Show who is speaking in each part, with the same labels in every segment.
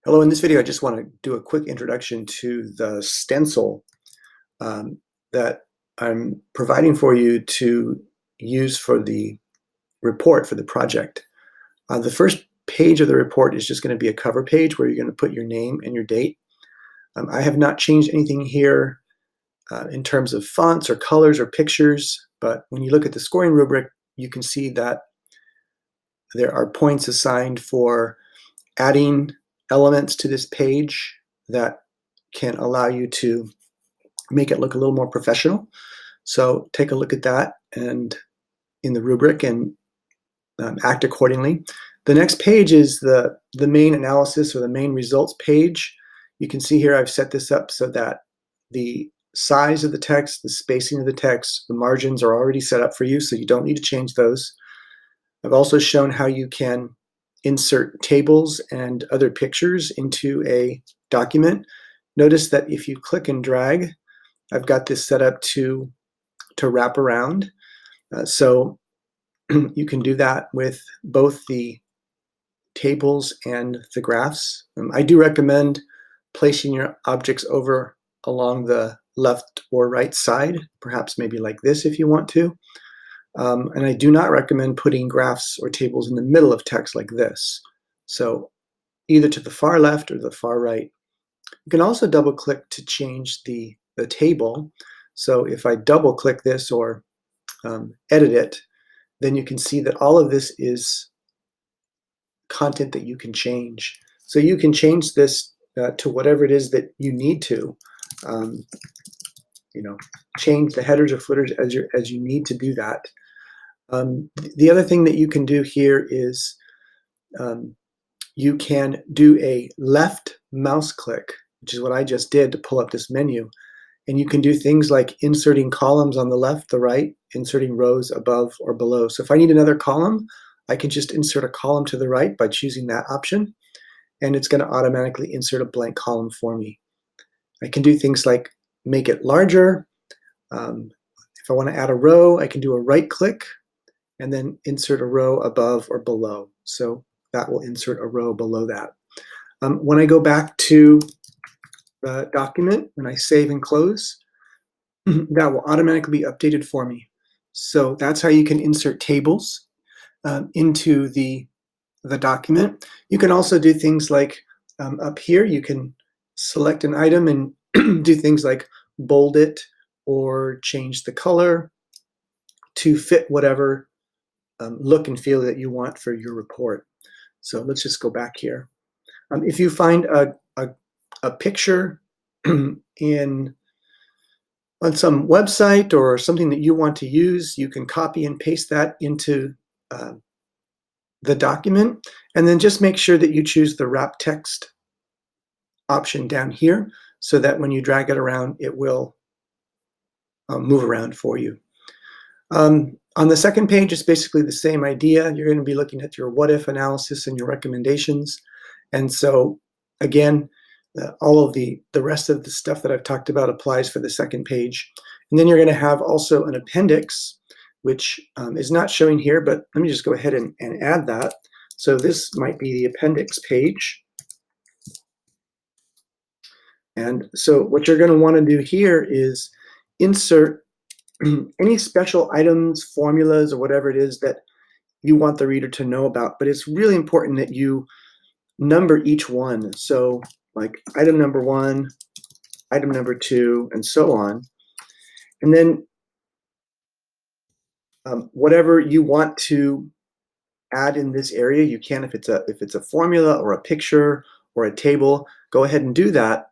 Speaker 1: Hello, in this video I just want to do a quick introduction to the stencil that I'm providing for you to use for the report for the project. The first page of the report is just going to be a cover page where you're going to put your name and your date. I have not changed anything here in terms of fonts or colors or pictures, but when you look at the scoring rubric, you can see that there are points assigned for adding elements to this page that can allow you to make it look a little more professional. So take a look at that and in the rubric and act accordingly. The next page is the main analysis or the main results page. You can see here I've set this up so that the size of the text, the spacing of the text, the margins are already set up for you, so you don't need to change those. I've also shown how you can insert tables and other pictures into a document. Notice that if you click and drag, I've got this set up to wrap around. So you can do that with both the tables and the graphs. I do recommend placing your objects over along the left or right side, perhaps maybe like this if you want to. And I do not recommend putting graphs or tables in the middle of text like this. So either to the far left or the far right. You can also double click to change the table. So if I double click this or edit it, then you can see that all of this is content that you can change. So you can change this to whatever it is that you need to. Change the headers or footers as you need to do that. The other thing that you can do here is you can do a left mouse click, which is what I just did to pull up this menu. And you can do things like inserting columns on the left, the right, inserting rows above or below. So if I need another column, I can just insert a column to the right by choosing that option, and it's going to automatically insert a blank column for me. I can do things like make it larger. If I want to add a row, I can do a right click and then insert a row above or below. So that will insert a row below that. When I go back to the document and I save and close, that will automatically be updated for me. So that's how you can insert tables into the document. You can also do things like up here, you can select an item and do things like bold it or change the color to fit whatever look and feel that you want for your report. So let's just go back here. If you find a picture on some website or something that you want to use, you can copy and paste that into the document, and then just make sure that you choose the wrap text option down here so that when you drag it around, it will move around for you. On the second page, it's basically the same idea. You're going to be looking at your what-if analysis and your recommendations. And so, again, all of the rest of the stuff that I've talked about applies for the second page. And then you're going to have also an appendix, which is not showing here, but let me just go ahead and add that. So this might be the appendix page. And so what you're going to want to do here is insert any special items, formulas, or whatever it is that you want the reader to know about. But it's really important that you number each one. So like item number 1, item number 2, and so on. And then whatever you want to add in this area, you can. If it's a formula or a picture or a table, go ahead and do that.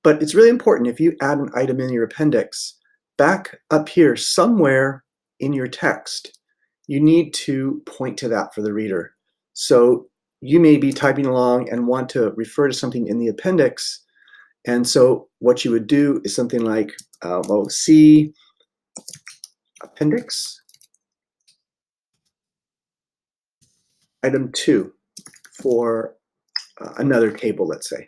Speaker 1: But it's really important if you add an item in your appendix, back up here somewhere in your text, you need to point to that for the reader. So you may be typing along and want to refer to something in the appendix. And so what you would do is something like, see appendix, item 2 for another table, let's say.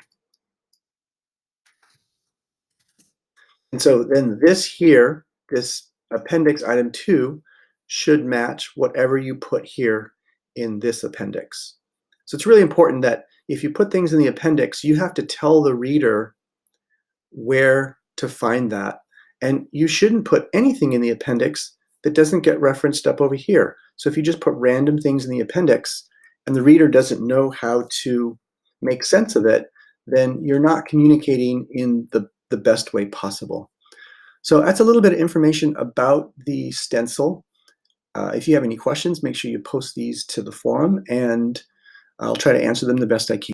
Speaker 1: And so then this here, this appendix item 2, should match whatever you put here in this appendix. So it's really important that if you put things in the appendix, you have to tell the reader where to find that. And you shouldn't put anything in the appendix that doesn't get referenced up over here. So if you just put random things in the appendix and the reader doesn't know how to make sense of it, then you're not communicating in the best way possible. So that's a little bit of information about the stencil. If you have any questions, make sure you post these to the forum, and I'll try to answer them the best I can.